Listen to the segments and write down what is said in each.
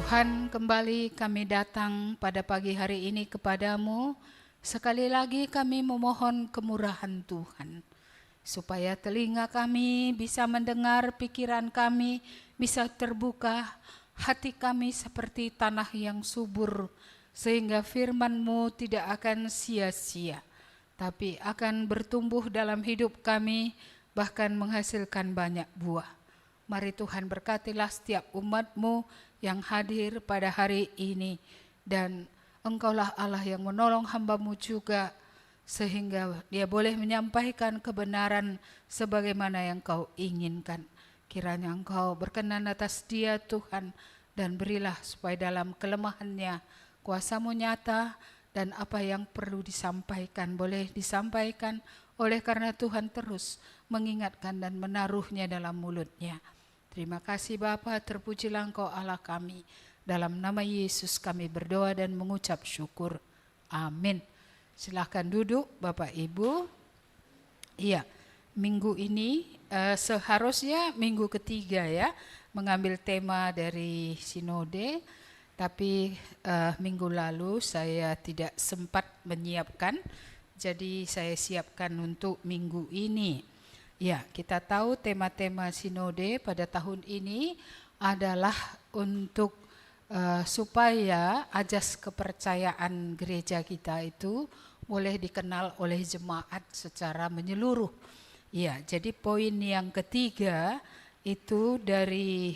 Tuhan, kembali kami datang pada pagi hari ini kepadamu. Sekali lagi kami memohon kemurahan Tuhan, supaya telinga kami bisa mendengar, pikiran kami bisa terbuka, hati kami seperti tanah yang subur, sehingga firman-Mu tidak akan sia-sia, tapi akan bertumbuh dalam hidup kami, bahkan menghasilkan banyak buah. Mari Tuhan berkatilah setiap umat-Mu yang hadir pada hari ini, dan Engkaulah Allah yang menolong hamba-Mu juga, sehingga dia boleh menyampaikan kebenaran sebagaimana yang Kau inginkan. Kiranya Engkau berkenan atas dia Tuhan, dan berilah supaya dalam kelemahannya kuasa-Mu nyata, dan apa yang perlu disampaikan boleh disampaikan, oleh karena Tuhan terus mengingatkan dan menaruhnya dalam mulutnya. Terima kasih Bapa, terpujilah Engkau Allah kami. Dalam nama Yesus kami berdoa dan mengucap syukur. Amin. Silahkan duduk Bapak Ibu. Iya, minggu ini seharusnya minggu ketiga ya, mengambil tema dari sinode. Tapi minggu lalu saya tidak sempat menyiapkan, jadi saya siapkan untuk minggu ini. Ya, kita tahu tema-tema sinode pada tahun ini adalah untuk supaya ajas kepercayaan gereja kita itu boleh dikenal oleh jemaat secara menyeluruh. Ya, jadi poin yang ketiga itu dari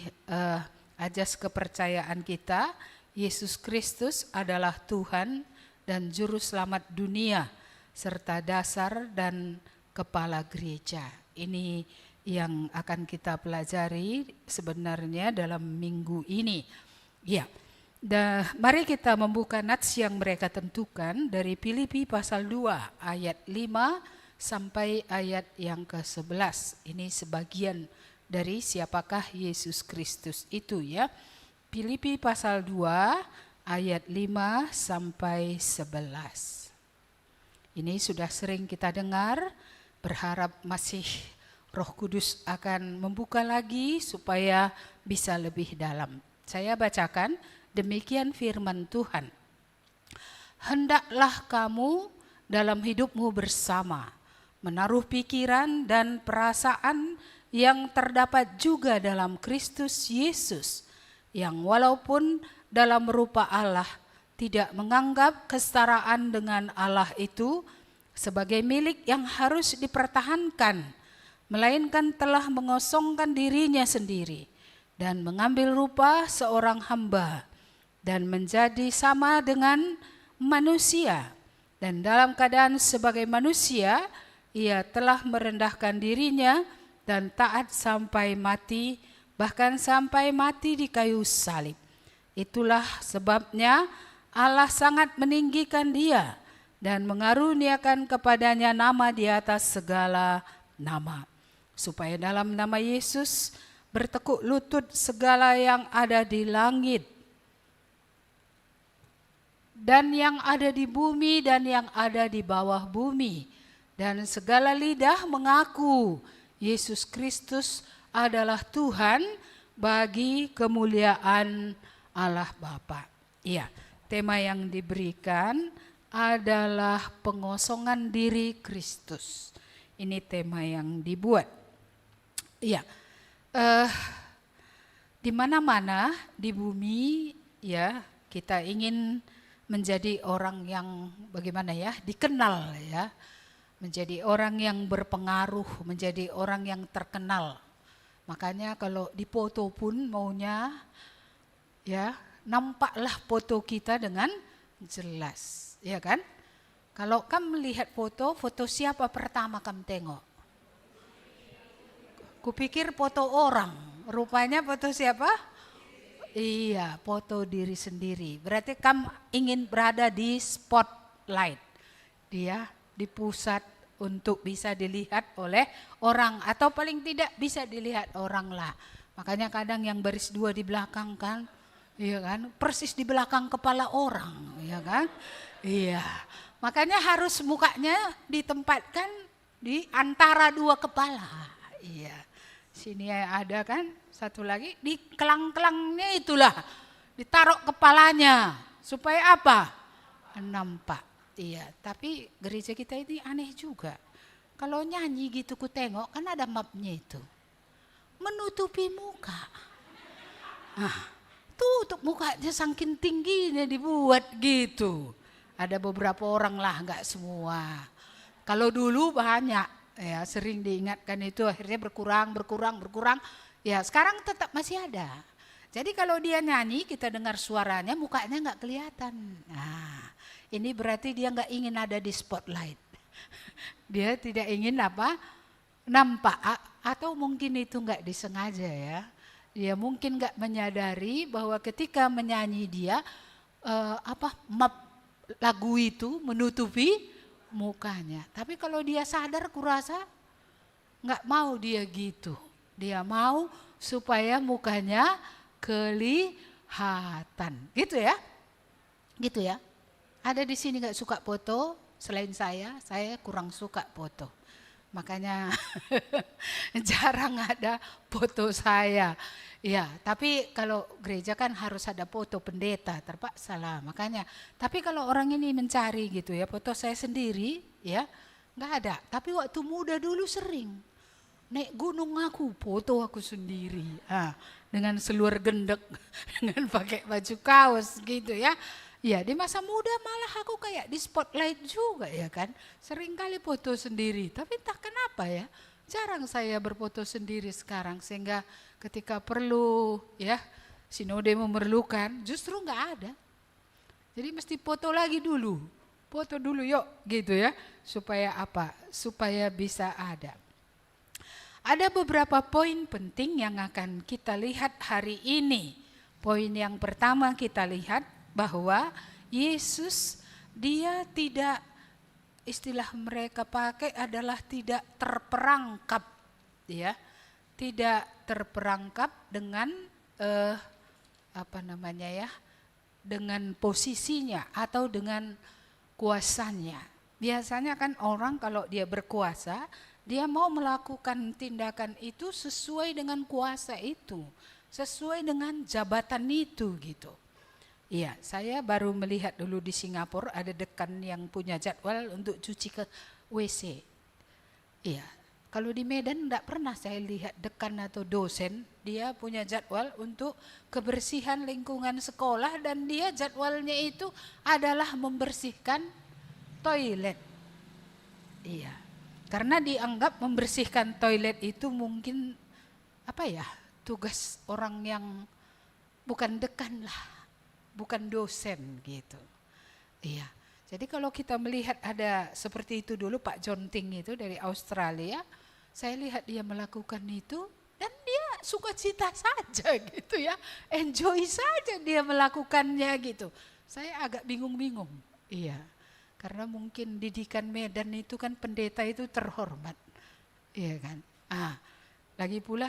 ajas kepercayaan kita, Yesus Kristus adalah Tuhan dan Juru Selamat dunia, serta dasar dan kepala gereja. Ini yang akan kita pelajari sebenarnya dalam minggu ini. Ya, mari kita membuka nats yang mereka tentukan dari Filipi pasal 2 ayat 5 sampai ayat yang ke-11. Ini sebagian dari siapakah Yesus Kristus itu ya. Filipi pasal 2 ayat 5 sampai 11. Ini sudah sering kita dengar, berharap masih Roh Kudus akan membuka lagi supaya bisa lebih dalam. Saya bacakan, demikian firman Tuhan. Hendaklah kamu dalam hidupmu bersama menaruh pikiran dan perasaan yang terdapat juga dalam Kristus Yesus, yang walaupun dalam rupa Allah tidak menganggap kesetaraan dengan Allah itu sebagai milik yang harus dipertahankan, melainkan telah mengosongkan dirinya sendiri dan mengambil rupa seorang hamba dan menjadi sama dengan manusia, dan dalam keadaan sebagai manusia ia telah merendahkan dirinya dan taat sampai mati, bahkan sampai mati di kayu salib. Itulah sebabnya Allah sangat meninggikan dia dan mengaruniakan kepadanya nama di atas segala nama, supaya dalam nama Yesus bertekuk lutut segala yang ada di langit dan yang ada di bumi dan yang ada di bawah bumi, dan segala lidah mengaku Yesus Kristus adalah Tuhan, bagi kemuliaan Allah Bapa. Iya, tema yang diberikan adalah pengosongan diri Kristus. Ini tema yang dibuat. Iya, di mana-mana di bumi ya kita ingin menjadi orang yang bagaimana ya, dikenal ya, menjadi orang yang berpengaruh, menjadi orang yang terkenal. Makanya kalau dipoto pun maunya ya nampaklah foto kita dengan jelas, ya kan? Kalau kamu melihat foto siapa pertama kamu tengok? Kupikir foto orang, rupanya foto siapa? Iya, foto diri sendiri. Berarti kamu ingin berada di spotlight, dia di pusat untuk bisa dilihat oleh orang, atau paling tidak bisa dilihat orang lah. Makanya kadang yang baris dua di belakang kan, iya kan, persis di belakang kepala orang, iya kan? Iya, makanya harus mukanya ditempatkan di antara dua kepala. Iya, sini ada kan, satu lagi di kelang-kelangnya itulah ditaruh kepalanya. Supaya apa? Nampak. Iya, tapi gereja kita ini aneh juga. Kalau nyanyi gitu ku tengok kan ada mapnya itu. Menutupi muka. Tutup mukanya saking tingginya dibuat gitu. Ada beberapa orang lah, enggak semua. Kalau dulu banyak, ya sering diingatkan itu akhirnya berkurang. Ya sekarang tetap masih ada. Jadi kalau dia nyanyi kita dengar suaranya, mukanya enggak kelihatan. Nah, ini berarti dia enggak ingin ada di spotlight. Dia tidak ingin apa? Nampak, atau mungkin itu enggak disengaja ya. Dia mungkin enggak menyadari bahwa ketika menyanyi dia lagu itu menutupi mukanya. Tapi kalau dia sadar kurasa enggak mau dia gitu. Dia mau supaya mukanya kelihatan. Gitu ya? Gitu ya. Ada di sini enggak suka foto selain saya kurang suka foto. Makanya jarang ada foto saya. Ya, tapi kalau gereja kan harus ada foto pendeta, terpaksa lah. Makanya, tapi kalau orang ini mencari gitu ya, foto saya sendiri ya, nggak ada. Tapi waktu muda dulu sering. Naik gunung aku, foto aku sendiri. Dengan seluar gendek, dengan pakai baju kaos gitu ya. Ya di masa muda malah aku kayak di spotlight juga ya kan. Sering kali foto sendiri, tapi entah kenapa ya. Jarang saya berfoto sendiri sekarang sehingga ketika perlu ya sinode memerlukan justru nggak ada. Jadi mesti foto lagi dulu. Foto dulu yuk gitu ya. Supaya apa? Supaya bisa ada. Ada beberapa poin penting yang akan kita lihat hari ini. Poin yang pertama kita lihat bahwa Yesus dia tidak, istilah mereka pakai adalah tidak terperangkap ya. Tidak terperangkap dengan dengan posisinya atau dengan kuasanya. Biasanya kan orang kalau dia berkuasa, dia mau melakukan tindakan itu sesuai dengan kuasa itu, sesuai dengan jabatan itu gitu. Iya, saya baru melihat dulu di Singapura ada dekan yang punya jadwal untuk cuci ke WC. Iya, kalau di Medan enggak pernah saya lihat dekan atau dosen, dia punya jadwal untuk kebersihan lingkungan sekolah dan dia jadwalnya itu adalah membersihkan toilet. Iya, karena dianggap membersihkan toilet itu mungkin tugas orang yang bukan dekan lah. Bukan dosen gitu. Iya. Jadi kalau kita melihat ada seperti itu dulu Pak John Ting itu dari Australia, saya lihat dia melakukan itu dan dia sukacita saja gitu ya. Enjoy saja dia melakukannya gitu. Saya agak bingung-bingung. Iya. Karena mungkin didikan Medan itu kan pendeta itu terhormat. Iya kan? Lagi pula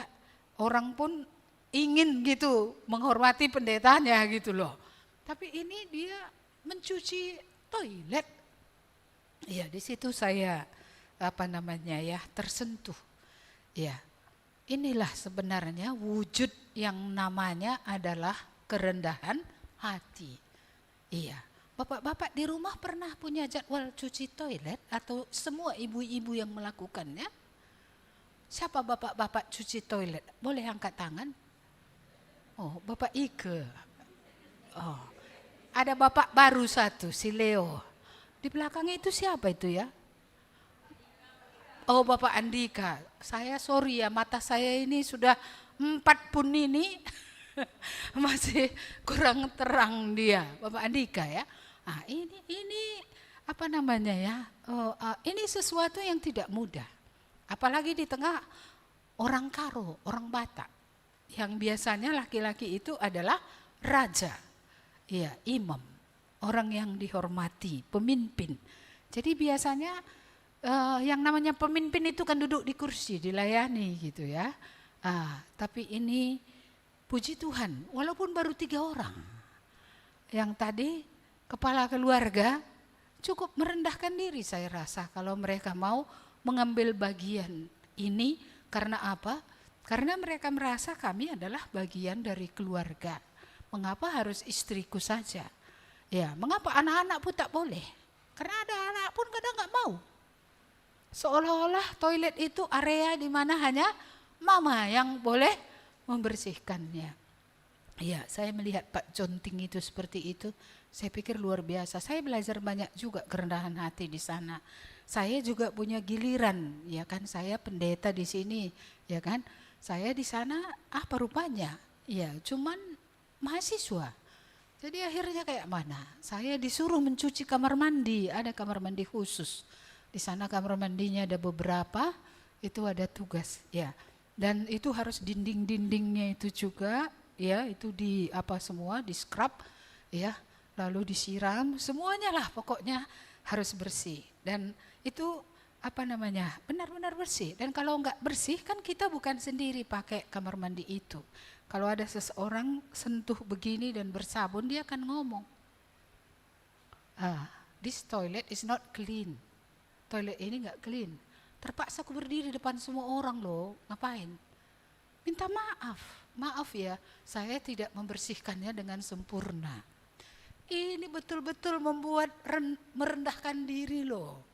orang pun ingin gitu menghormati pendetanya gitu loh. Tapi ini dia mencuci toilet. Ya, di situ saya tersentuh. Ya. Inilah sebenarnya wujud yang namanya adalah kerendahan hati. Iya. Bapak-bapak di rumah pernah punya jadwal cuci toilet atau semua ibu-ibu yang melakukannya? Siapa bapak-bapak cuci toilet? Boleh angkat tangan? Oh, Bapak Ike. Oh, ada bapak baru satu, si Leo. Di belakangnya itu siapa itu ya? Oh, Bapak Andika. Saya sorry ya, mata saya ini sudah 4 pun ini masih kurang terang dia, Bapak Andika ya. Ini ini sesuatu yang tidak mudah. Apalagi di tengah orang Karo, orang Batak. Yang biasanya laki-laki itu adalah raja. Iya, imam, orang yang dihormati, pemimpin. Jadi biasanya yang namanya pemimpin itu kan duduk di kursi, dilayani gitu ya. Tapi ini puji Tuhan, walaupun baru 3 orang. Yang tadi kepala keluarga cukup merendahkan diri saya rasa kalau mereka mau mengambil bagian ini. Karena apa? Karena mereka merasa kami adalah bagian dari keluarga. Mengapa harus istriku saja? Ya, mengapa anak-anak pun tak boleh? Karena ada anak pun kadang nggak mau. Seolah-olah toilet itu area di mana hanya mama yang boleh membersihkannya. Ya, saya melihat Pak Jonting itu seperti itu. Saya pikir luar biasa. Saya belajar banyak juga kerendahan hati di sana. Saya juga punya giliran, ya kan? Saya pendeta di sini, ya kan? Saya di sana apa rupanya? Ya, cuman mahasiswa. Jadi akhirnya kayak mana? Saya disuruh mencuci kamar mandi, ada kamar mandi khusus. Di sana kamar mandinya ada beberapa, itu ada tugas, ya. Dan itu harus dinding-dindingnya itu juga, ya, itu di apa semua, di scrub, ya, lalu disiram, semuanya lah pokoknya harus bersih. Dan itu apa namanya, benar-benar bersih. Dan kalau enggak bersih kan kita bukan sendiri pakai kamar mandi itu. Kalau ada seseorang sentuh begini dan bersabun, dia akan ngomong, this toilet is not clean. Toilet ini enggak clean. Terpaksa aku berdiri depan semua orang loh, ngapain? Minta maaf, maaf ya, saya tidak membersihkannya dengan sempurna. Ini betul-betul membuat merendahkan diri loh.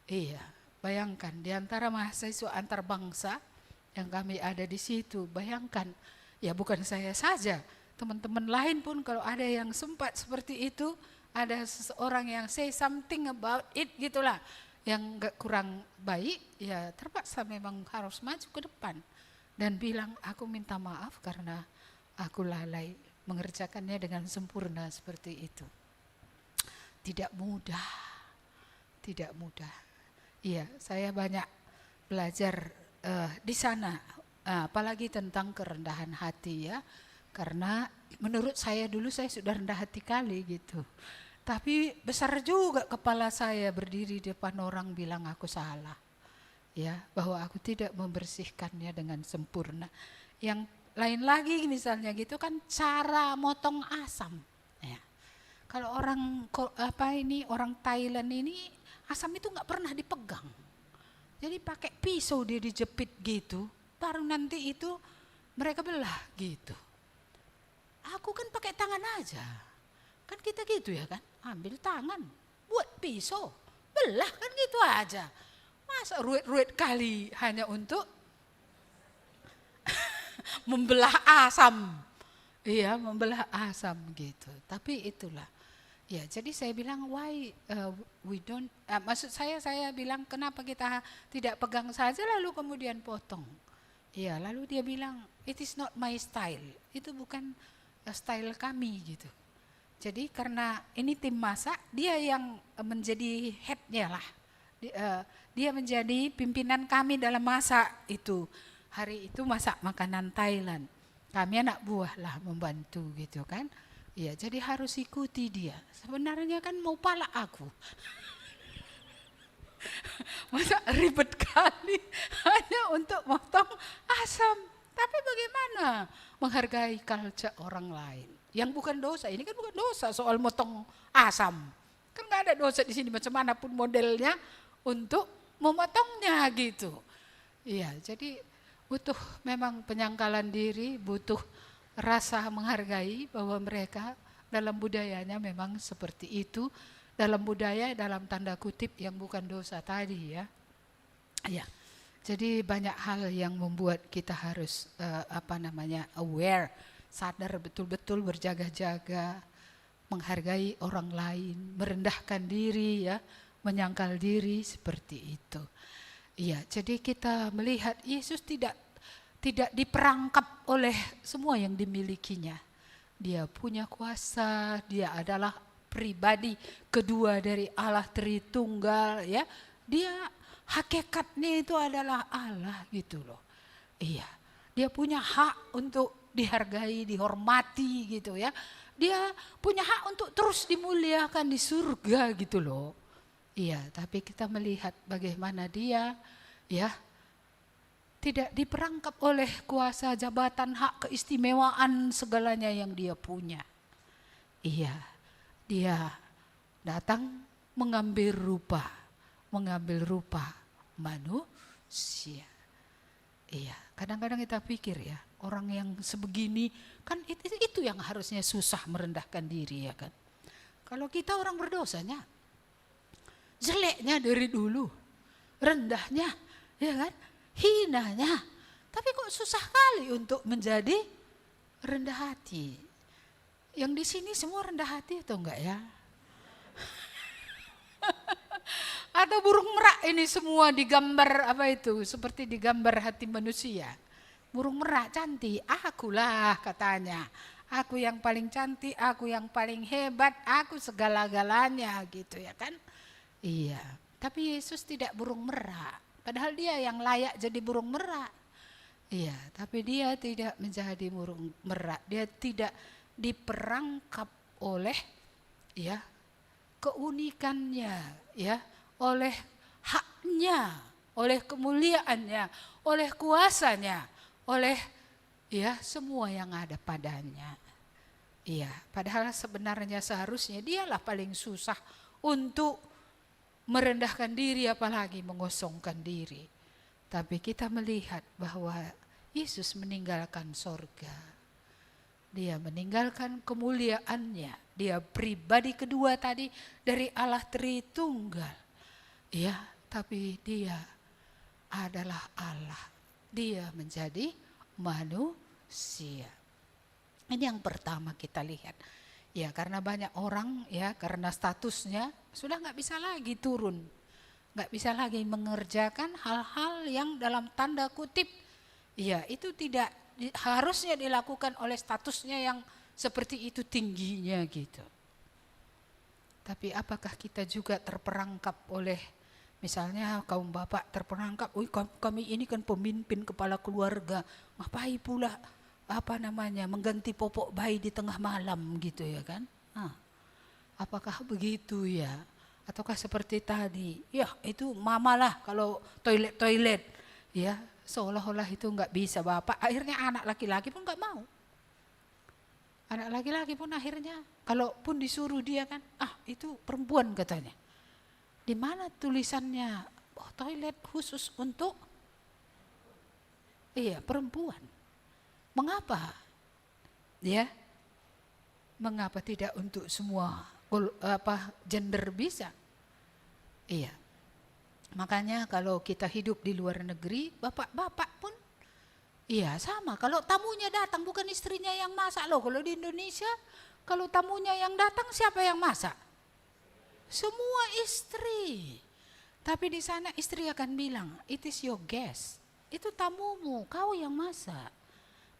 Iya, bayangkan di antara mahasiswa antar bangsa yang kami ada di situ, bayangkan, ya bukan saya saja, teman-teman lain pun kalau ada yang sempat seperti itu, ada seseorang yang say something about it gitulah, yang gak kurang baik, ya terpaksa memang harus maju ke depan dan bilang, aku minta maaf karena aku lalai mengerjakannya dengan sempurna seperti itu. Tidak mudah, tidak mudah. Iya, saya banyak belajar di sana, apalagi tentang kerendahan hati ya, karena menurut saya dulu saya sudah rendah hati kali gitu. Tapi besar juga kepala saya berdiri di depan orang bilang aku salah. Ya, bahwa aku tidak membersihkannya dengan sempurna. Yang lain lagi misalnya gitu kan cara motong asam. Ya. Kalau orang orang Thailand ini asam itu nggak pernah dipegang. Jadi pakai pisau dia dijepit gitu, baru nanti itu mereka belah gitu. Aku kan pakai tangan aja. Kan kita gitu ya kan, ambil tangan, buat pisau, belah kan gitu aja. Masa ruwet-ruwet kali hanya untuk membelah asam. Iya, membelah asam gitu. Tapi itulah. Ya, jadi saya bilang why we don't, maksud saya bilang kenapa kita tidak pegang saja lalu kemudian potong. Iya, lalu dia bilang it is not my style. Itu bukan style kami gitu. Jadi karena ini tim masak, dia yang menjadi headnya lah. Dia menjadi pimpinan kami dalam masak itu. Hari itu masak makanan Thailand. Kami anak buah lah membantu gitu kan. Ya, jadi harus ikuti dia. Sebenarnya kan mau palak aku. Masa ribet kali hanya untuk motong asam. Tapi bagaimana menghargai culture orang lain? Yang bukan dosa, ini kan bukan dosa soal motong asam. Kan gak ada dosa di sini macam mana pun modelnya untuk memotongnya gitu. Iya, jadi butuh memang penyangkalan diri, butuh rasa menghargai bahwa mereka dalam budayanya memang seperti itu. Dalam budaya, dalam tanda kutip yang bukan dosa tadi ya. Iya. Jadi banyak hal yang membuat kita harus aware, sadar betul-betul berjaga-jaga, menghargai orang lain, merendahkan diri ya, menyangkal diri seperti itu. Iya, jadi kita melihat Yesus tidak diperangkap oleh semua yang dimilikinya. Dia punya kuasa, dia adalah pribadi kedua dari Allah Tritunggal ya. Dia hakikatnya itu adalah Allah gitu loh. Iya, dia punya hak untuk dihargai, dihormati gitu ya. Dia punya hak untuk terus dimuliakan di surga gitu loh. Iya, tapi kita melihat bagaimana dia ya tidak diperangkap oleh kuasa, jabatan, hak, keistimewaan segalanya yang dia punya. Iya, dia datang mengambil rupa manusia. Iya, kadang-kadang kita pikir ya, orang yang sebegini kan itu yang harusnya susah merendahkan diri ya kan. Kalau kita orang berdosanya, jeleknya dari dulu, rendahnya, ya kan, hinanya, tapi kok susah kali untuk menjadi rendah hati. Yang di sini semua rendah hati atau enggak ya? Atau burung merak ini semua digambar apa itu? Seperti digambar hati manusia. Burung merak cantik, akulah katanya. Aku yang paling cantik, aku yang paling hebat, aku segala-galanya gitu ya kan. Iya, tapi Yesus tidak burung merak. Padahal dia yang layak jadi burung merak. Iya, tapi dia tidak menjadi burung merak. Dia tidak diperangkap oleh ya keunikannya, ya, oleh haknya, oleh kemuliaannya, oleh kuasanya, oleh ya semua yang ada padanya. Iya, padahal sebenarnya seharusnya dialah paling susah untuk merendahkan diri apalagi mengosongkan diri. Tapi kita melihat bahwa Yesus meninggalkan sorga. Dia meninggalkan kemuliaannya. Dia pribadi kedua tadi dari Allah Tritunggal. Ya, tapi dia adalah Allah. Dia menjadi manusia. Ini yang pertama kita lihat. Ya, karena banyak orang ya karena statusnya sudah nggak bisa lagi turun. Nggak bisa lagi mengerjakan hal-hal yang dalam tanda kutip. Ya, itu tidak harusnya dilakukan oleh statusnya yang seperti itu tingginya gitu. Tapi apakah kita juga terperangkap oleh misalnya kaum bapak terperangkap, kami ini kan pemimpin kepala keluarga, ngapain pula mengganti popok bayi di tengah malam gitu ya kan? Apakah begitu ya? Ataukah seperti tadi, ya itu mama lah kalau toilet ya. Seolah-olah itu nggak bisa bapak, akhirnya anak laki-laki pun nggak mau. Anak laki-laki pun akhirnya, kalaupun disuruh dia kan, itu perempuan katanya. Di mana tulisannya, toilet khusus untuk perempuan. Mengapa? Ya, mengapa tidak untuk semua gender bisa? Iya. Makanya kalau kita hidup di luar negeri, bapak-bapak pun iya sama. Kalau tamunya datang bukan istrinya yang masak loh. Kalau di Indonesia, kalau tamunya yang datang siapa yang masak? Semua istri. Tapi di sana istri akan bilang, it is your guest. Itu tamumu, kau yang masak.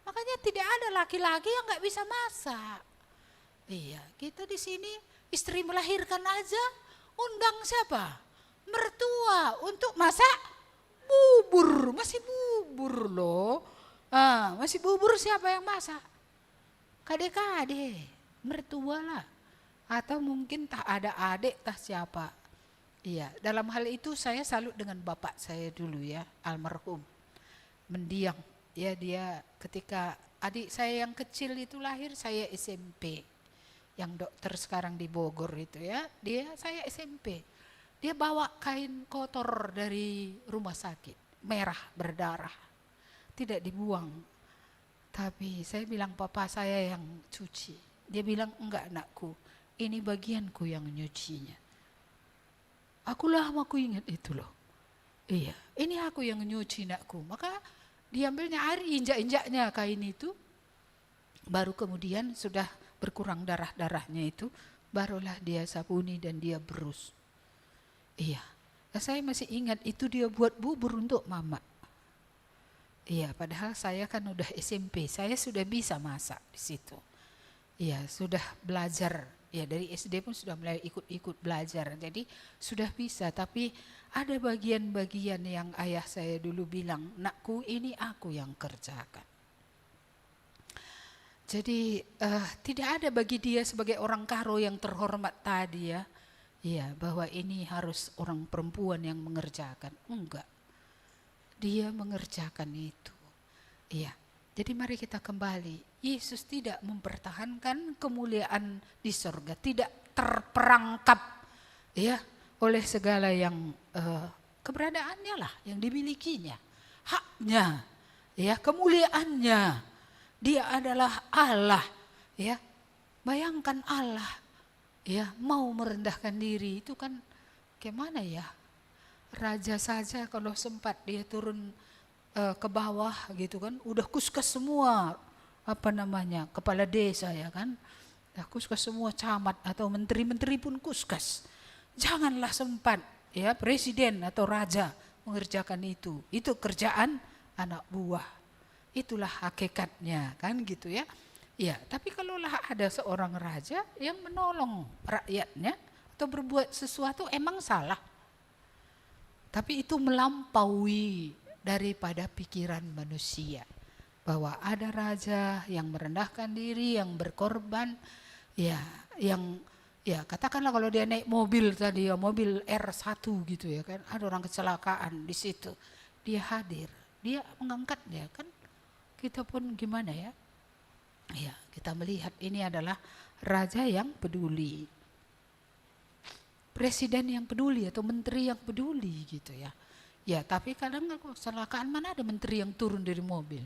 Makanya tidak ada laki-laki yang nggak bisa masak. Iya, kita di sini istri melahirkan aja, undang siapa? Mertua untuk masak bubur, masih bubur loh. Masih bubur siapa yang masak? Kade-kade, mertua lah. Atau mungkin tak ada adik, tak siapa. Iya, dalam hal itu saya salut dengan bapak saya dulu ya, almarhum. Mendiang, ya dia ketika adik saya yang kecil itu lahir, saya SMP. Yang dokter sekarang di Bogor itu ya, saya SMP. Dia bawa kain kotor dari rumah sakit, merah berdarah, tidak dibuang. Tapi saya bilang papa saya yang cuci. Dia bilang enggak anakku, ini bagianku yang nyucinya. Aku ingat itu loh. Iya, ini aku yang nyuci anakku. Maka diambilnya air, injak-injaknya kain itu. Baru kemudian sudah berkurang darah-darahnya itu, barulah dia sabuni dan dia berus. Iya, saya masih ingat itu dia buat bubur untuk mama. Iya, padahal saya kan udah SMP, saya sudah bisa masak di situ. Iya, sudah belajar. Ya dari SD pun sudah mulai ikut-ikut belajar. Jadi sudah bisa, tapi ada bagian-bagian yang ayah saya dulu bilang, nakku ini aku yang kerjakan. Jadi tidak ada bagi dia sebagai orang karo yang terhormat tadi ya. Iya, bahwa ini harus orang perempuan yang mengerjakan. Enggak. Dia mengerjakan itu. Iya. Jadi mari kita kembali. Yesus tidak mempertahankan kemuliaan di sorga. Tidak terperangkap ya oleh segala yang keberadaannya lah, yang dimilikinya. Haknya. ya, kemuliaannya. Dia adalah Allah, ya. Bayangkan Allah, ya, mau merendahkan diri, itu kan gimana ya? Raja saja kalau sempat dia turun ke bawah gitu kan, udah kuskas semua kepala desa, ya kan, udah kuskas semua, camat atau menteri-menteri pun kuskas. Janganlah sempat, ya, presiden atau raja mengerjakan itu kerjaan anak buah. Itulah hakikatnya, kan gitu ya. Ya, tapi kalaulah ada seorang raja yang menolong rakyatnya atau berbuat sesuatu, emang salah. Tapi itu melampaui daripada pikiran manusia. Bahwa ada raja yang merendahkan diri, yang berkorban, ya, yang, ya, katakanlah kalau dia naik mobil tadi, ya, mobil R1 gitu ya kan, ada orang kecelakaan di situ, dia hadir, dia mengangkatnya kan. Kita pun gimana ya? Ya, kita melihat ini adalah raja yang peduli, presiden yang peduli atau menteri yang peduli gitu ya. Ya, tapi kadang kecelakaan mana ada menteri yang turun dari mobil.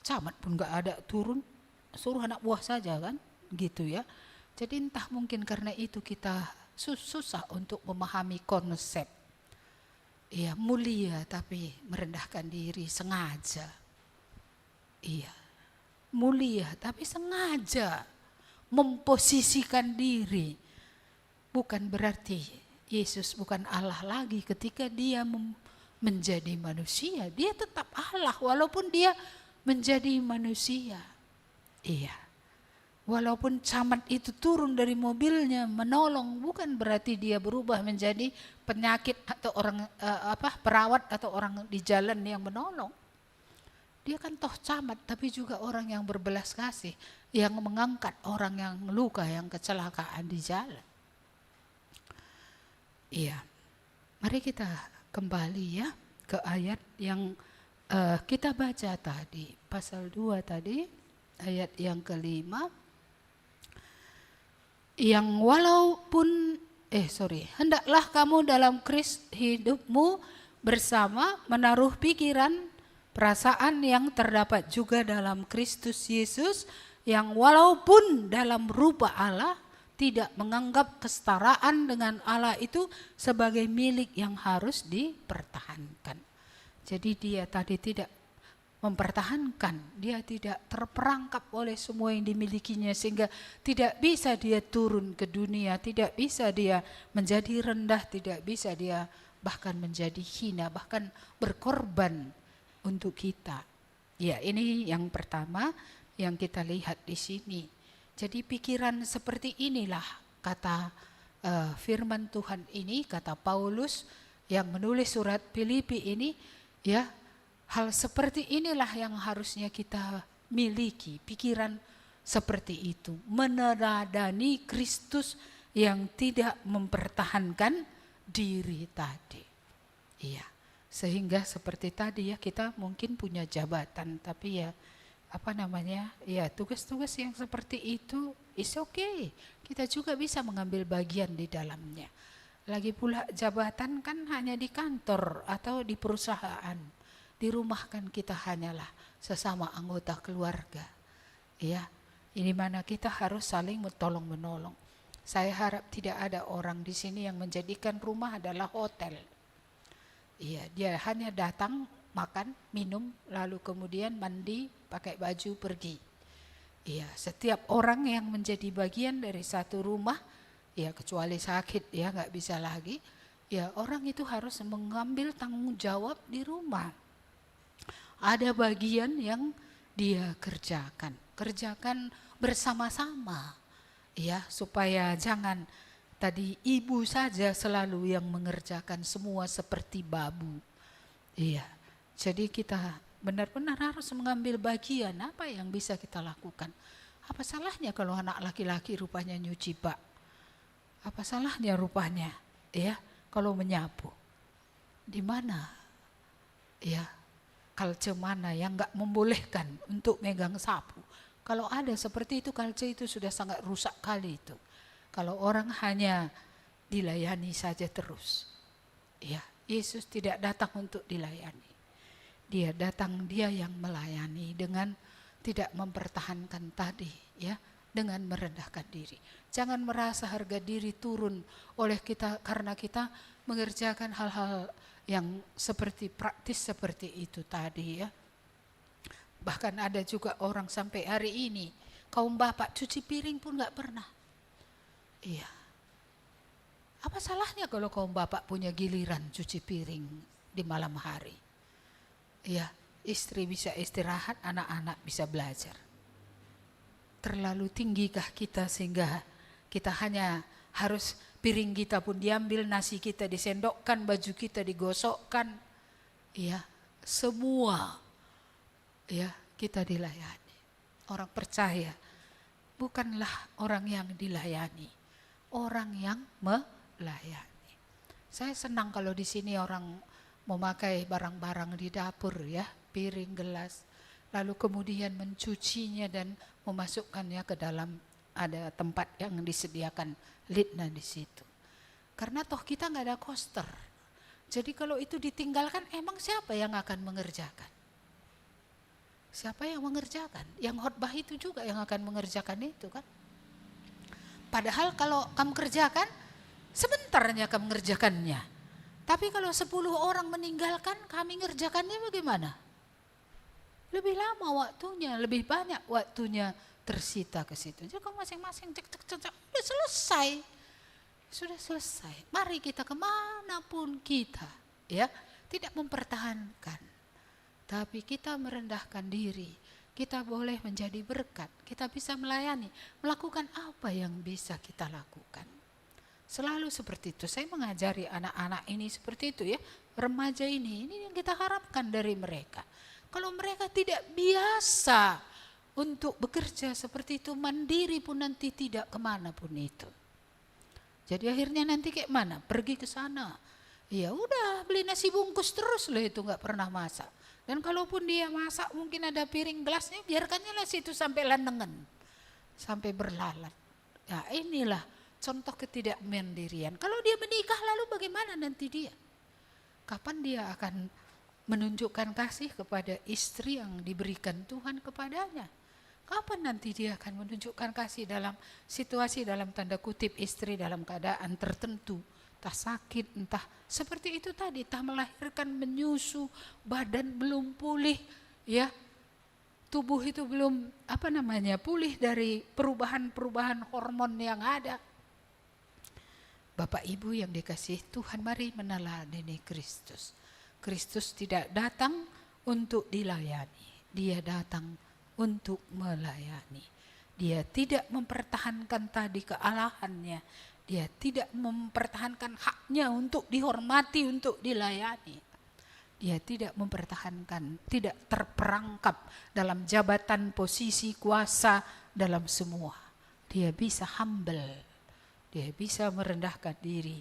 Camat pun gak ada turun, suruh anak buah saja kan, gitu ya. Jadi entah mungkin karena itu kita susah untuk memahami konsep. Ya, mulia tapi merendahkan diri sengaja. Iya. Mulia tapi sengaja memposisikan diri. Bukan berarti Yesus bukan Allah lagi ketika dia menjadi manusia. Dia tetap Allah walaupun dia menjadi manusia. Iya. Walaupun camat itu turun dari mobilnya menolong, bukan berarti dia berubah menjadi penyakit atau orang perawat atau orang di jalan yang menolong. Dia kan toh camat, tapi juga orang yang berbelas kasih, yang mengangkat orang yang luka, yang kecelakaan di jalan. Iya, mari kita kembali ya ke ayat yang kita baca tadi, pasal 2 tadi, ayat yang ke-5. Yang walaupun, hendaklah kamu dalam Kristus hidupmu bersama menaruh pikiran, perasaan yang terdapat juga dalam Kristus Yesus, yang walaupun dalam rupa Allah tidak menganggap kesetaraan dengan Allah itu sebagai milik yang harus dipertahankan. Jadi dia tadi tidak mempertahankan, dia tidak terperangkap oleh semua yang dimilikinya sehingga tidak bisa dia turun ke dunia, tidak bisa dia menjadi rendah, tidak bisa dia bahkan menjadi hina, bahkan berkorban untuk kita. Ya, ini yang pertama yang kita lihat di sini. Jadi pikiran seperti inilah kata firman Tuhan ini, kata Paulus yang menulis surat Filipi ini, ya, hal seperti inilah yang harusnya kita miliki, pikiran seperti itu, meneladani Kristus yang tidak mempertahankan diri tadi. Iya. Sehingga seperti tadi ya, kita mungkin punya jabatan, tapi ya ya tugas-tugas yang seperti itu is okay. Kita juga bisa mengambil bagian di dalamnya. Lagi pula jabatan kan hanya di kantor atau di perusahaan. Di rumah kan kita hanyalah sesama anggota keluarga. Ya, ini mana kita harus saling tolong-menolong. Saya harap tidak ada orang di sini yang menjadikan rumah adalah hotel. Iya, dia hanya datang, makan, minum, lalu kemudian mandi, pakai baju, pergi. Iya, setiap orang yang menjadi bagian dari satu rumah, ya kecuali sakit, ya nggak bisa lagi, ya orang itu harus mengambil tanggung jawab di rumah. Ada bagian yang dia kerjakan bersama-sama, ya, supaya jangan tadi ibu saja selalu yang mengerjakan semua seperti babu. Iya, jadi kita benar-benar harus mengambil bagian apa yang bisa kita lakukan. Apa salahnya kalau anak laki-laki rupanya nyuci bak? Apa salahnya rupanya, ya, kalau menyapu? Di mana, ya, culture mana yang nggak membolehkan untuk megang sapu? Kalau ada seperti itu, culture itu sudah sangat rusak kali itu. Kalau orang hanya dilayani saja terus. Ya, Yesus tidak datang untuk dilayani. Dia datang, dia yang melayani dengan tidak mempertahankan tadi, ya, dengan merendahkan diri. Jangan merasa harga diri turun oleh kita karena kita mengerjakan hal-hal yang seperti praktis seperti itu tadi, ya. Bahkan ada juga orang sampai hari ini, kaum bapak cuci piring pun nggak pernah. Iya. Apa salahnya kalau kaum bapak punya giliran cuci piring di malam hari? Iya, istri bisa istirahat, anak-anak bisa belajar. Terlalu tinggikah kita sehingga kita hanya harus piring kita pun diambil, nasi kita disendokkan, baju kita digosokkan. Iya, semua ya kita dilayani. Orang percaya bukanlah orang yang dilayani, orang yang melayani. Saya senang kalau di sini orang memakai barang-barang di dapur, ya, piring, gelas, lalu kemudian mencucinya dan memasukkannya ke dalam ada tempat yang disediakan lidna di situ. Karena toh kita nggak ada koster. Jadi kalau itu ditinggalkan, emang siapa yang akan mengerjakan? Siapa yang mengerjakan? Yang khotbah itu juga yang akan mengerjakan itu kan. Padahal kalau kamu kerjakan, sebentarnya kamu mengerjakannya. Tapi kalau 10 orang meninggalkan, kami mengerjakannya bagaimana? Lebih lama waktunya, lebih banyak waktunya tersita ke situ. Jadi kamu masing-masing cek, sudah selesai. Sudah selesai. Mari kita kemanapun kita, ya, tidak mempertahankan. Tapi kita merendahkan diri, kita boleh menjadi berkat, kita bisa melayani, melakukan apa yang bisa kita lakukan. Selalu seperti itu, saya mengajari anak-anak ini seperti itu, ya, remaja ini yang kita harapkan dari mereka. Kalau mereka tidak biasa untuk bekerja seperti itu, mandiri pun nanti tidak kemana pun itu. Jadi akhirnya nanti kayak mana? Pergi ke sana. Ya udah beli nasi bungkus terus loh, itu nggak pernah masak. Dan kalaupun dia masak mungkin ada piring gelasnya, biarkannya lah situ sampai lanengan, sampai berlalat. Ya inilah contoh ketidakmandirian. Kalau dia menikah lalu bagaimana nanti dia? Kapan dia akan menunjukkan kasih kepada istri yang diberikan Tuhan kepadanya? Kapan nanti dia akan menunjukkan kasih dalam situasi dalam tanda kutip istri dalam keadaan tertentu? Entah sakit, entah seperti itu tadi, entah melahirkan, menyusu, badan belum pulih, ya, tubuh itu belum pulih dari perubahan-perubahan hormon yang ada. Bapak Ibu yang dikasihi Tuhan, mari meneladani Kristus. Kristus tidak datang untuk dilayani, dia datang untuk melayani. Dia tidak mempertahankan tadi kealahannya. Dia tidak mempertahankan haknya untuk dihormati, untuk dilayani. Dia tidak mempertahankan, tidak terperangkap dalam jabatan, posisi, kuasa dalam semua. Dia bisa humble, dia bisa merendahkan diri,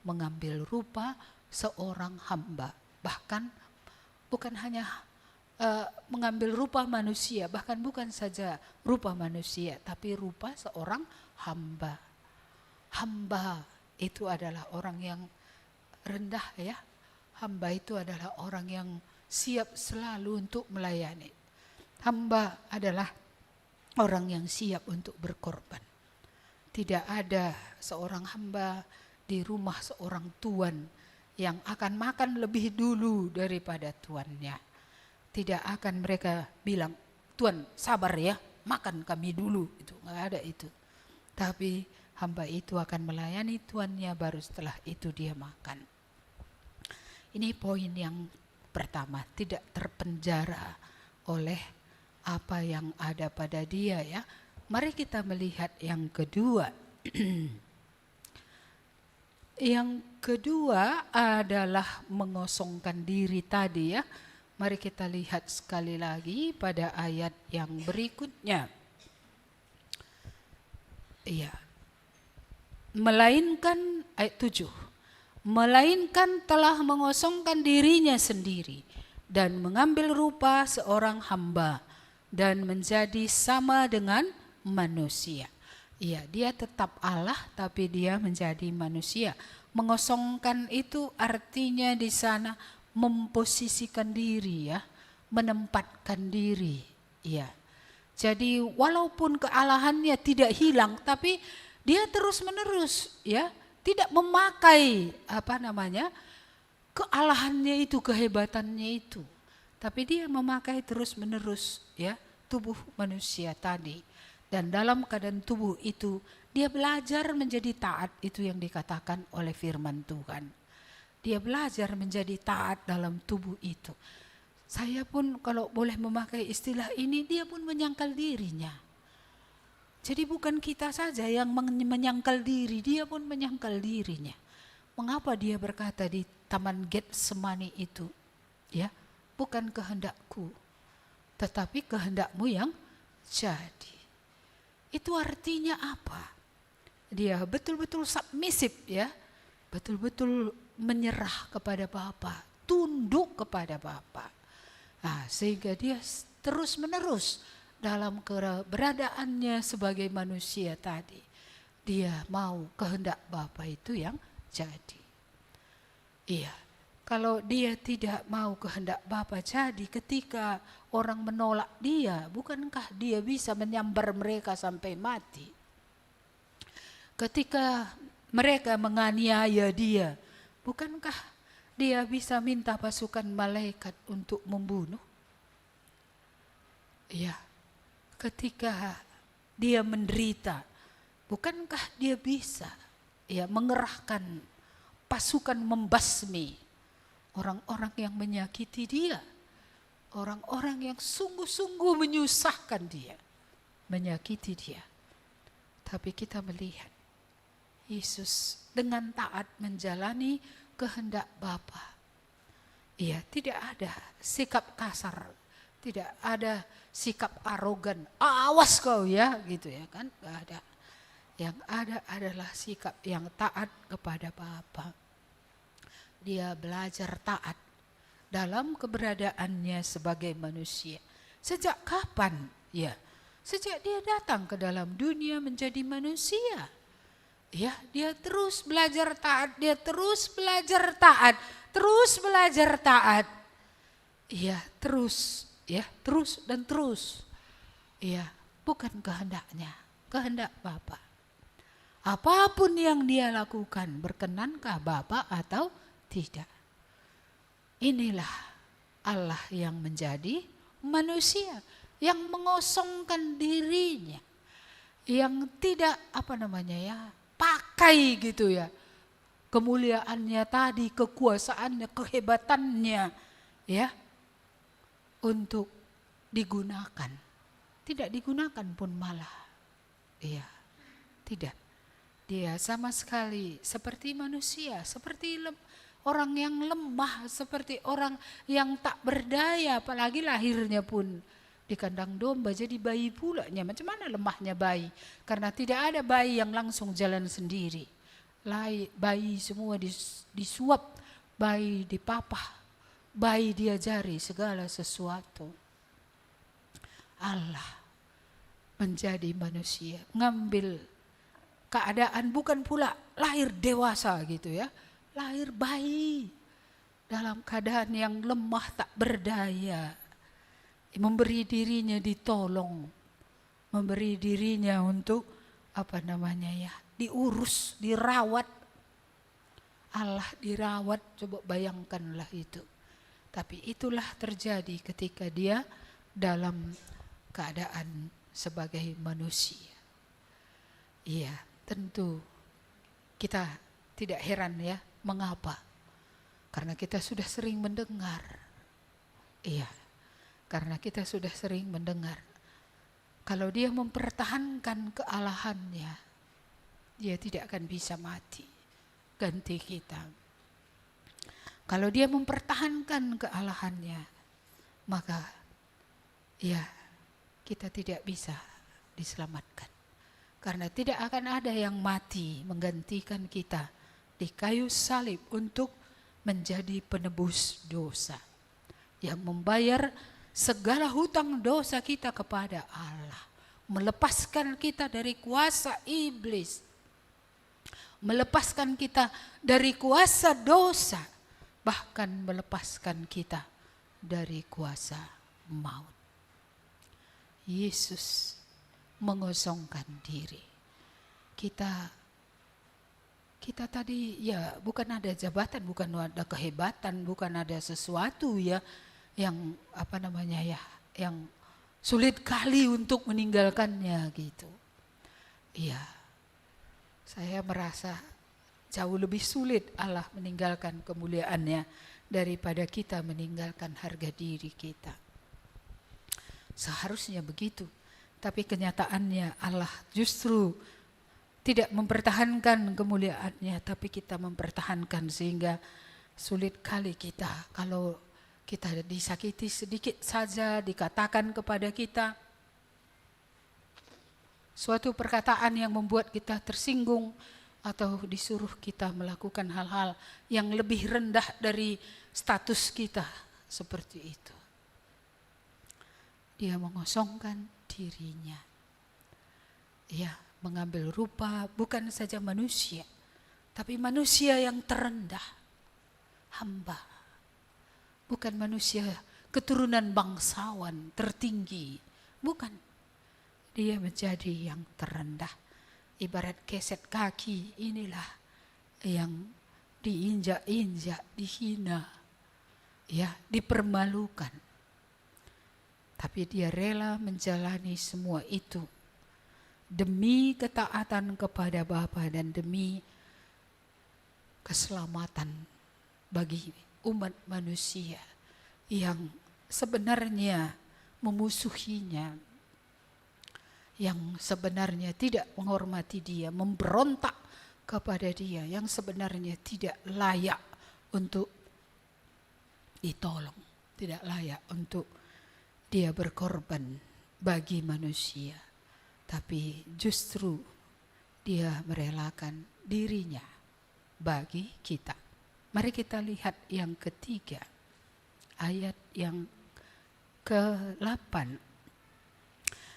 mengambil rupa seorang hamba. Bahkan bukan hanya mengambil rupa manusia, bahkan bukan saja rupa manusia, tapi rupa seorang hamba. Hamba itu adalah orang yang rendah, ya. Hamba itu adalah orang yang siap selalu untuk melayani. Hamba adalah orang yang siap untuk berkorban. Tidak ada seorang hamba di rumah seorang tuan yang akan makan lebih dulu daripada tuannya. Tidak akan mereka bilang, "Tuan, sabar ya, makan kami dulu." Itu enggak ada itu. Tapi hamba itu akan melayani tuannya, baru setelah itu dia makan. Ini poin yang pertama, tidak terpenjara oleh apa yang ada pada dia, ya. Mari kita melihat yang kedua. Yang kedua adalah mengosongkan diri tadi, ya. Mari kita lihat sekali lagi pada ayat yang berikutnya. Iya. Melainkan ayat 7. Melainkan telah mengosongkan dirinya sendiri dan mengambil rupa seorang hamba dan menjadi sama dengan manusia. Iya, dia tetap Allah tapi dia menjadi manusia. Mengosongkan itu artinya di sana memposisikan diri ya, menempatkan diri ya. Jadi walaupun kealahannya tidak hilang, tapi dia terus-menerus ya, tidak memakai kealahannya itu, kehebatannya itu. Tapi dia memakai terus-menerus ya tubuh manusia tadi. Dan dalam keadaan tubuh itu dia belajar menjadi taat, itu yang dikatakan oleh firman Tuhan. Dia belajar menjadi taat dalam tubuh itu. Saya pun kalau boleh memakai istilah ini, dia pun menyangkal dirinya. Jadi bukan kita saja yang menyangkal diri, dia pun menyangkal dirinya. Mengapa dia berkata di Taman Getsemani itu, ya, bukan kehendakku, tetapi kehendakmu yang jadi. Itu artinya apa? Dia betul-betul submisif ya, betul-betul menyerah kepada Bapa, tunduk kepada Bapa. Nah, sehingga dia terus-menerus dalam keberadaannya sebagai manusia tadi, dia mau kehendak Bapa itu yang jadi. Iya, kalau dia tidak mau kehendak Bapa jadi, ketika orang menolak dia, bukankah dia bisa menyambar mereka sampai mati? Ketika mereka menganiaya dia, bukankah dia bisa minta pasukan malaikat untuk membunuh? Ya, ketika dia menderita, bukankah dia bisa ya mengerahkan pasukan membasmi orang-orang yang menyakiti dia, orang-orang yang sungguh-sungguh menyusahkan dia, menyakiti dia. Tapi kita melihat Yesus dengan taat menjalani kehendak Bapa. Iya, tidak ada sikap kasar, tidak ada sikap arogan. Awas kau ya, gitu ya kan? Gak ada. Yang ada adalah sikap yang taat kepada Bapa. Dia belajar taat dalam keberadaannya sebagai manusia. Sejak kapan? Ya, sejak dia datang ke dalam dunia menjadi manusia. Ya, dia terus belajar taat, dia terus belajar taat, terus belajar taat. Ya, terus dan terus. Ya, bukan kehendaknya, kehendak Bapa. Apapun yang dia lakukan, berkenankah Bapa atau tidak? Inilah Allah yang menjadi manusia, yang mengosongkan dirinya, yang tidak pakai gitu ya, kemuliaannya tadi, kekuasaannya, kehebatannya ya, untuk digunakan. Tidak digunakan pun malah. Iya, tidak. Dia sama sekali seperti manusia, seperti orang yang lemah, seperti orang yang tak berdaya, apalagi lahirnya pun di kandang domba, jadi bayi pulanya. Macam mana lemahnya bayi? Karena tidak ada bayi yang langsung jalan sendiri. Bayi semua disuap, bayi dipapah, bayi diajari segala sesuatu. Allah menjadi manusia, ngambil keadaan bukan pula lahir dewasa gitu ya, lahir bayi dalam keadaan yang lemah tak berdaya, memberi dirinya ditolong, memberi dirinya untuk diurus, dirawat. Allah dirawat, coba bayangkanlah itu. Tapi itulah terjadi ketika dia dalam keadaan sebagai manusia. Iya, tentu kita tidak heran ya, mengapa? Karena kita sudah sering mendengar. Iya, karena kita sudah sering mendengar. Kalau dia mempertahankan kealahannya, dia tidak akan bisa mati ganti kita. Kalau dia mempertahankan kealahannya, maka ya kita tidak bisa diselamatkan. Karena tidak akan ada yang mati menggantikan kita di kayu salib untuk menjadi penebus dosa, yang membayar segala hutang dosa kita kepada Allah, melepaskan kita dari kuasa iblis, melepaskan kita dari kuasa dosa, bahkan melepaskan kita dari kuasa maut. Yesus mengosongkan diri. Kita tadi ya bukan ada jabatan, bukan ada kehebatan, bukan ada sesuatu ya yang yang sulit kali untuk meninggalkannya gitu. Iya, saya merasa jauh lebih sulit Allah meninggalkan kemuliaannya daripada kita meninggalkan harga diri kita. Seharusnya begitu, tapi kenyataannya Allah justru tidak mempertahankan kemuliaannya, tapi kita mempertahankan, sehingga sulit kali kita kalau kita disakiti sedikit saja, dikatakan kepada kita suatu perkataan yang membuat kita tersinggung, atau disuruh kita melakukan hal-hal yang lebih rendah dari status kita, seperti itu. Dia mengosongkan dirinya. Ya, mengambil rupa bukan saja manusia, tapi manusia yang terendah, hamba. Bukan manusia keturunan bangsawan tertinggi, bukan. Dia menjadi yang terendah. Ibarat keset kaki, inilah yang diinjak-injak, dihina, ya, dipermalukan. Tapi dia rela menjalani semua itu demi ketaatan kepada Bapa dan demi keselamatan bagi umat manusia yang sebenarnya memusuhinya, yang sebenarnya tidak menghormati dia, memberontak kepada dia, yang sebenarnya tidak layak untuk ditolong, tidak layak untuk dia berkorban bagi manusia. Tapi justru dia merelakan dirinya bagi kita. Mari kita lihat yang ketiga, ayat yang ke-8.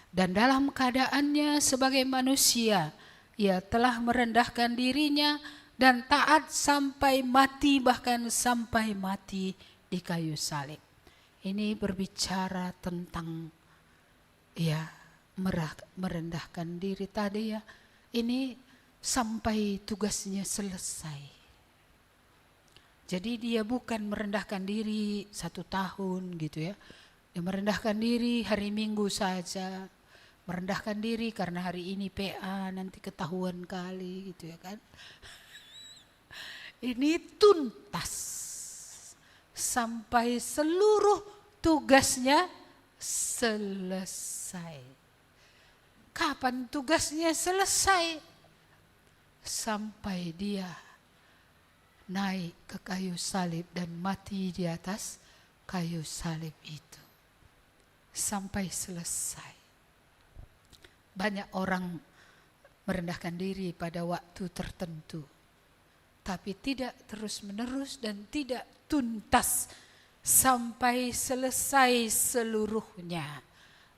Dan dalam keadaannya sebagai manusia, ia telah merendahkan dirinya dan taat sampai mati, bahkan sampai mati di kayu salib. Ini berbicara tentang ya merendahkan diri tadi ya. Ini sampai tugasnya selesai. Jadi dia bukan merendahkan diri 1 tahun gitu ya. Dia merendahkan diri hari Minggu saja. Merendahkan diri karena hari ini PA, nanti ketahuan kali gitu ya kan. Ini tuntas sampai seluruh tugasnya selesai. Kapan tugasnya selesai? Sampai dia naik ke kayu salib dan mati di atas kayu salib itu. Sampai selesai. Banyak orang merendahkan diri pada waktu tertentu, tapi tidak terus-menerus dan tidak tuntas sampai selesai seluruhnya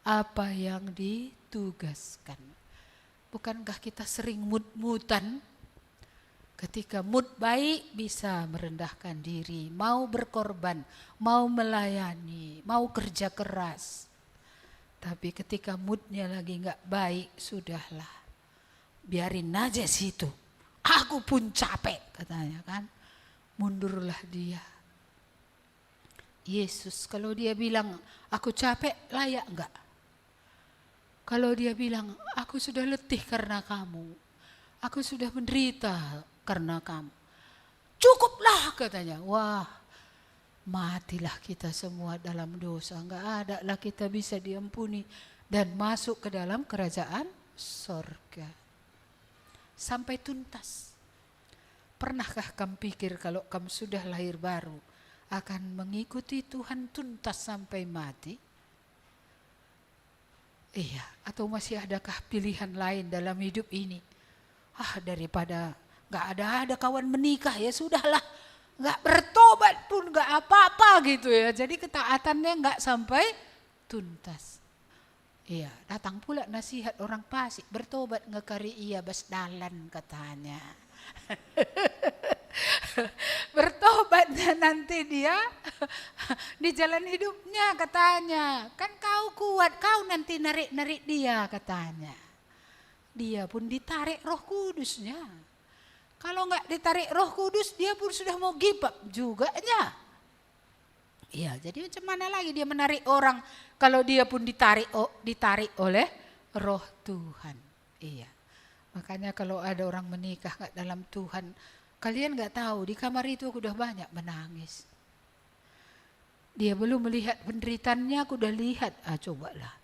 apa yang ditugaskan. Bukankah kita sering mut-mutan? Ketika mood baik bisa merendahkan diri, mau berkorban, mau melayani, mau kerja keras. Tapi ketika moodnya lagi gak baik, sudahlah, biarin aja situ. Aku pun capek katanya kan. Mundurlah dia. Yesus kalau dia bilang aku capek, layak enggak? Kalau dia bilang aku sudah letih karena kamu, aku sudah menderita karena kamu, cukuplah katanya. Wah, matilah kita semua dalam dosa, enggak ada lah kita bisa diampuni dan masuk ke dalam kerajaan sorga. Sampai tuntas. Pernahkah kamu pikir kalau kamu sudah lahir baru akan mengikuti Tuhan tuntas sampai mati? Iya, atau masih adakah pilihan lain dalam hidup ini? Daripada gak ada kawan menikah, ya sudahlah, gak bertobat pun gak apa-apa gitu ya. Jadi ketaatannya gak sampai tuntas. Iya, datang pula nasihat orang Pasik, bertobat ngekari iya bas dalan katanya. bertobatnya nanti dia di jalan hidupnya katanya. Kan kau kuat, kau nanti narik-narik dia katanya. Dia pun ditarik Roh Kudusnya. Kalau enggak ditarik Roh Kudus, dia pun sudah mau give up juga nya. Iya, jadi macam mana lagi dia menarik orang kalau dia pun ditarik oleh Roh Tuhan. Iya. Makanya kalau ada orang menikah enggak dalam Tuhan, kalian enggak tahu di kamar itu aku udah banyak menangis. Dia belum melihat penderitaannya, aku udah lihat. Cobalah.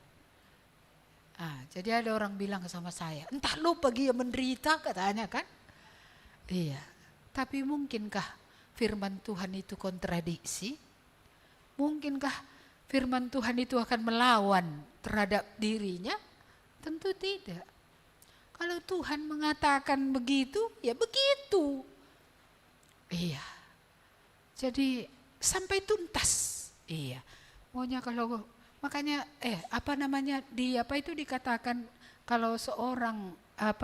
Jadi ada orang bilang sama saya, entah lu pergi menderita katanya kan. Iya. Tapi mungkinkah firman Tuhan itu kontradiksi? Mungkinkah firman Tuhan itu akan melawan terhadap dirinya? Tentu tidak. Kalau Tuhan mengatakan begitu, ya begitu. Iya. Jadi sampai tuntas. Iya. Maunya kalau makanya itu dikatakan kalau seorang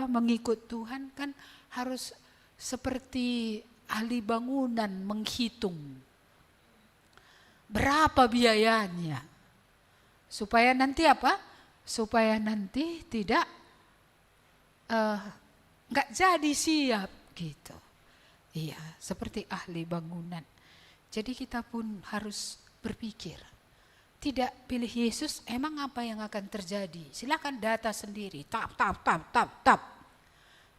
mengikut Tuhan kan harus seperti ahli bangunan menghitung berapa biayanya. Supaya nanti Supaya nanti tidak nggak jadi siap gitu. Iya, seperti ahli bangunan. Jadi kita pun harus berpikir. Tidak pilih Yesus, emang apa yang akan terjadi? Silakan data sendiri. Tap.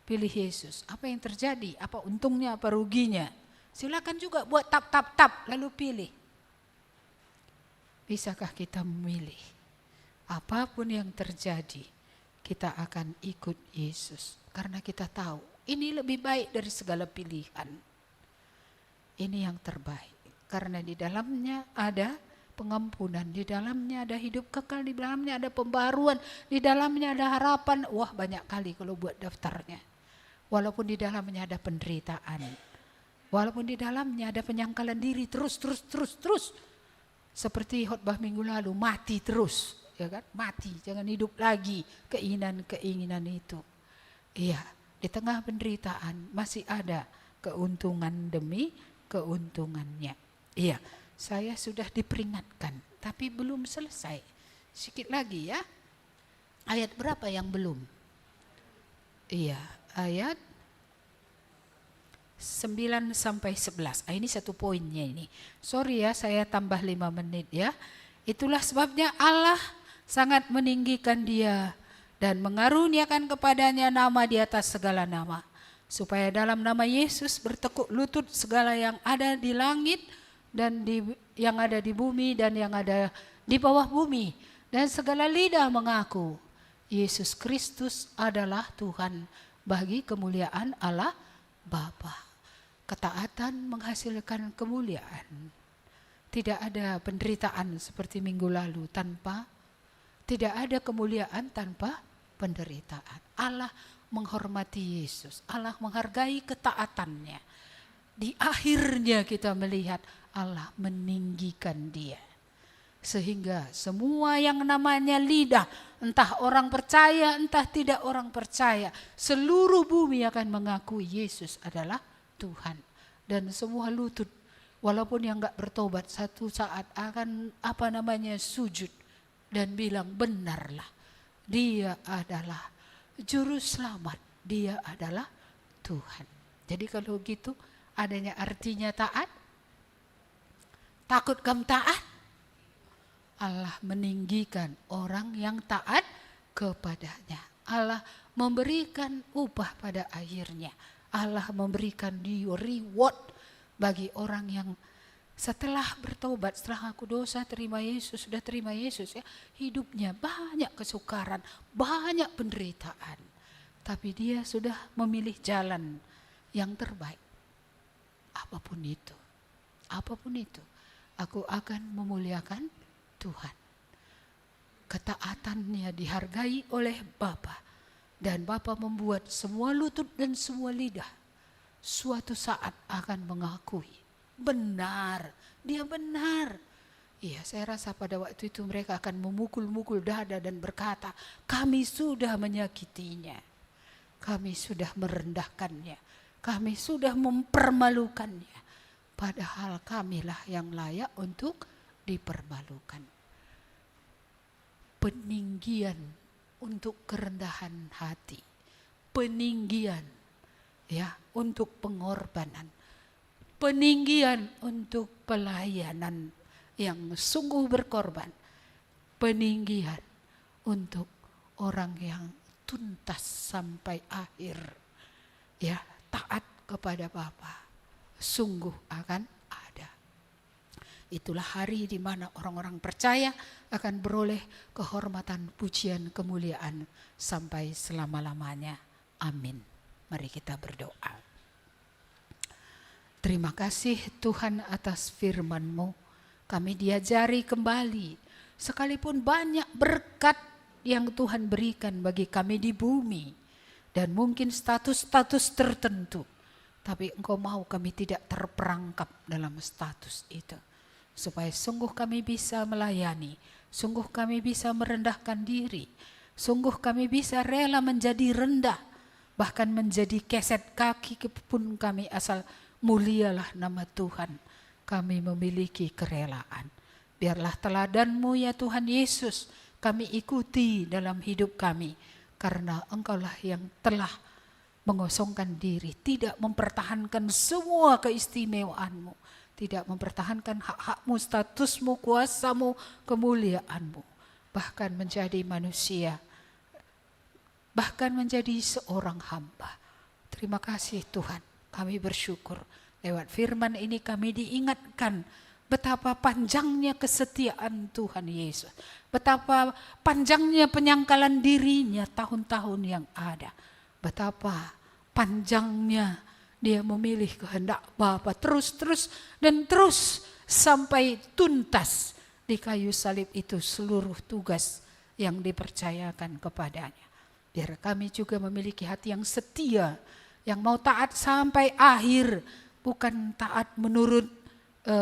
Pilih Yesus. Apa yang terjadi? Apa untungnya, apa ruginya? Silakan juga buat tap, lalu pilih. Bisakah kita memilih? Apapun yang terjadi, kita akan ikut Yesus. Karena kita tahu, ini lebih baik dari segala pilihan. Ini yang terbaik. Karena di dalamnya ada pengampunan, di dalamnya ada hidup kekal, di dalamnya ada pembaruan, di dalamnya ada harapan. Wah, banyak kali kalau buat daftarnya. Walaupun di dalamnya ada penderitaan. Walaupun di dalamnya ada penyangkalan diri terus. Seperti khotbah minggu lalu, mati terus, ya kan? Mati, jangan hidup lagi keinginan itu. Iya, di tengah penderitaan masih ada keuntungan demi keuntungannya. Iya, saya sudah diperingatkan, tapi belum selesai. Sedikit lagi ya. Ayat berapa yang belum? Iya, ayat 9 sampai 11. Ini satu poinnya ini. Sorry ya, saya tambah 5 menit ya. Itulah sebabnya Allah sangat meninggikan dia dan mengaruniakan kepadanya nama di atas segala nama. Supaya dalam nama Yesus bertekuk lutut segala yang ada di langit dan yang ada di bumi dan yang ada di bawah bumi. Dan segala lidah mengaku Yesus Kristus adalah Tuhan bagi kemuliaan Allah Bapa. Ketaatan menghasilkan kemuliaan. Tidak ada penderitaan seperti minggu lalu tidak ada kemuliaan tanpa penderitaan. Allah menghormati Yesus. Allah menghargai ketaatannya. Di akhirnya kita melihat Allah meninggikan dia. Sehingga semua yang namanya lidah, entah orang percaya, entah tidak orang percaya, seluruh bumi akan mengakui Yesus adalah Tuhan. Dan semua lutut, walaupun yang enggak bertobat, satu saat akan sujud dan bilang benarlah. Dia adalah juru selamat, dia adalah Tuhan. Jadi kalau gitu adanya artinya taat. Takut kamu taat? Allah meninggikan orang yang taat kepadanya. Allah memberikan upah pada akhirnya. Allah memberikan reward bagi orang yang setelah bertobat, setelah aku dosa, sudah terima Yesus ya, hidupnya banyak kesukaran, banyak penderitaan. Tapi dia sudah memilih jalan yang terbaik. Apapun itu, aku akan memuliakan Tuhan. Ketaatannya dihargai oleh Bapa. Dan Bapa membuat semua lutut dan semua lidah suatu saat akan mengakui. Benar, dia benar. Iya, saya rasa pada waktu itu mereka akan memukul-mukul dada dan berkata, kami sudah menyakitinya. Kami sudah merendahkannya. kami sudah mempermalukannya. Padahal kamilah yang layak untuk dipermalukan. Peninggian untuk kerendahan hati. Peninggian ya untuk pengorbanan. Peninggian untuk pelayanan yang sungguh berkorban. Peninggian untuk orang yang tuntas sampai akhir. Ya, taat kepada Bapa. Sungguh akan ada. Itulah hari di mana orang-orang percaya akan beroleh kehormatan, pujian, kemuliaan sampai selama-lamanya. Amin. Mari kita berdoa. Terima kasih Tuhan atas firman-Mu. Kami diajari kembali, sekalipun banyak berkat yang Tuhan berikan bagi kami di bumi, dan mungkin status-status tertentu, tapi Engkau mau kami tidak terperangkap dalam status itu. Supaya sungguh kami bisa melayani, sungguh kami bisa merendahkan diri, sungguh kami bisa rela menjadi rendah, bahkan menjadi keset kaki pun kami asal mulialah nama Tuhan. Kami memiliki kerelaan. Biarlah teladan-Mu ya Tuhan Yesus kami ikuti dalam hidup kami. Karena Engkaulah yang telah mengosongkan diri, tidak mempertahankan semua keistimewaan-Mu, tidak mempertahankan hak-hak-Mu, status-Mu, kuasa-Mu, kemuliaan-Mu, bahkan menjadi manusia, bahkan menjadi seorang hamba. Terima kasih Tuhan, kami bersyukur. Lewat firman ini kami diingatkan betapa panjangnya kesetiaan Tuhan Yesus, betapa panjangnya penyangkalan dirinya tahun-tahun yang ada, betapa panjangnya Dia memilih kehendak Bapa terus dan terus sampai tuntas di kayu salib itu seluruh tugas yang dipercayakan kepadanya. Biar kami juga memiliki hati yang setia, yang mau taat sampai akhir, bukan taat menurut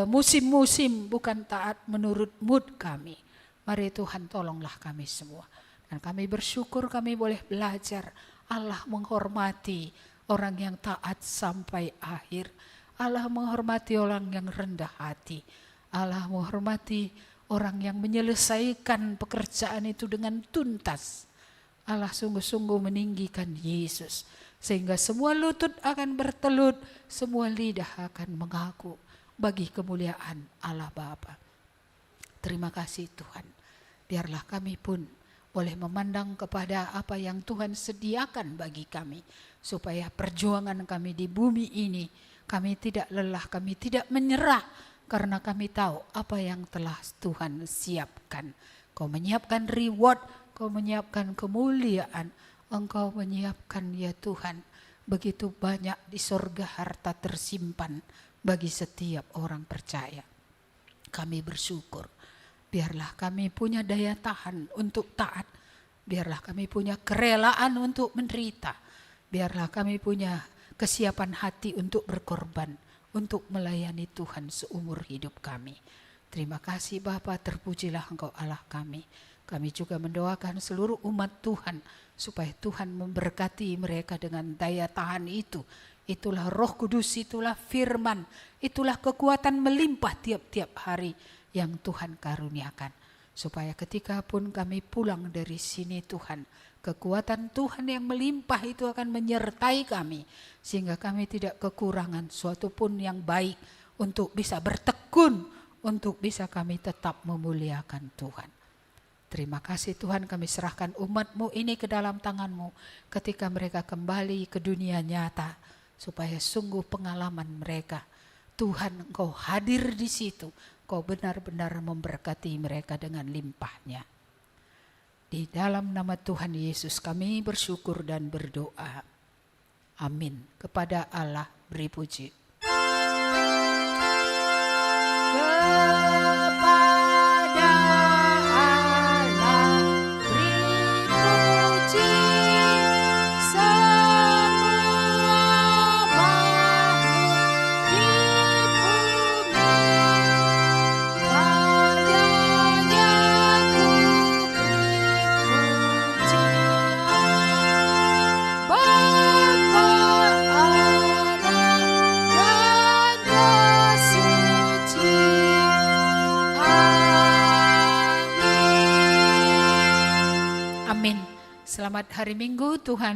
musim-musim, bukan taat menurut mood kami. Mari Tuhan tolonglah kami semua. Dan kami bersyukur kami boleh belajar. Allah menghormati orang yang taat sampai akhir. Allah menghormati orang yang rendah hati. Allah menghormati orang yang menyelesaikan pekerjaan itu dengan tuntas. Allah sungguh-sungguh meninggikan Yesus. Sehingga semua lutut akan bertelut, semua lidah akan mengaku bagi kemuliaan Allah Bapa. Terima kasih Tuhan. Biarlah kami pun boleh memandang kepada apa yang Tuhan sediakan bagi kami. Supaya perjuangan kami di bumi ini, kami tidak lelah, kami tidak menyerah. Karena kami tahu apa yang telah Tuhan siapkan. Kau menyiapkan reward, Kau menyiapkan kemuliaan. Engkau menyiapkan ya Tuhan begitu banyak di sorga harta tersimpan bagi setiap orang percaya. Kami bersyukur. Biarlah kami punya daya tahan untuk taat. Biarlah kami punya kerelaan untuk menderita. Biarlah kami punya kesiapan hati untuk berkorban, untuk melayani Tuhan seumur hidup kami. Terima kasih Bapa, terpujilah Engkau Allah kami. Kami juga mendoakan seluruh umat Tuhan supaya Tuhan memberkati mereka dengan daya tahan itu. Itulah Roh Kudus, itulah firman, itulah kekuatan melimpah tiap-tiap hari yang Tuhan karuniakan. Supaya ketika pun kami pulang dari sini Tuhan, kekuatan Tuhan yang melimpah itu akan menyertai kami. Sehingga kami tidak kekurangan suatu pun yang baik untuk bisa bertekun, untuk bisa kami tetap memuliakan Tuhan. Terima kasih Tuhan, kami serahkan umat-Mu ini ke dalam tangan-Mu ketika mereka kembali ke dunia nyata. Supaya sungguh pengalaman mereka, Tuhan Engkau hadir di situ. Engkau benar-benar memberkati mereka dengan limpahnya. Di dalam nama Tuhan Yesus kami bersyukur dan berdoa. Amin. Kepada Allah beri puji. hari Minggu Tuhan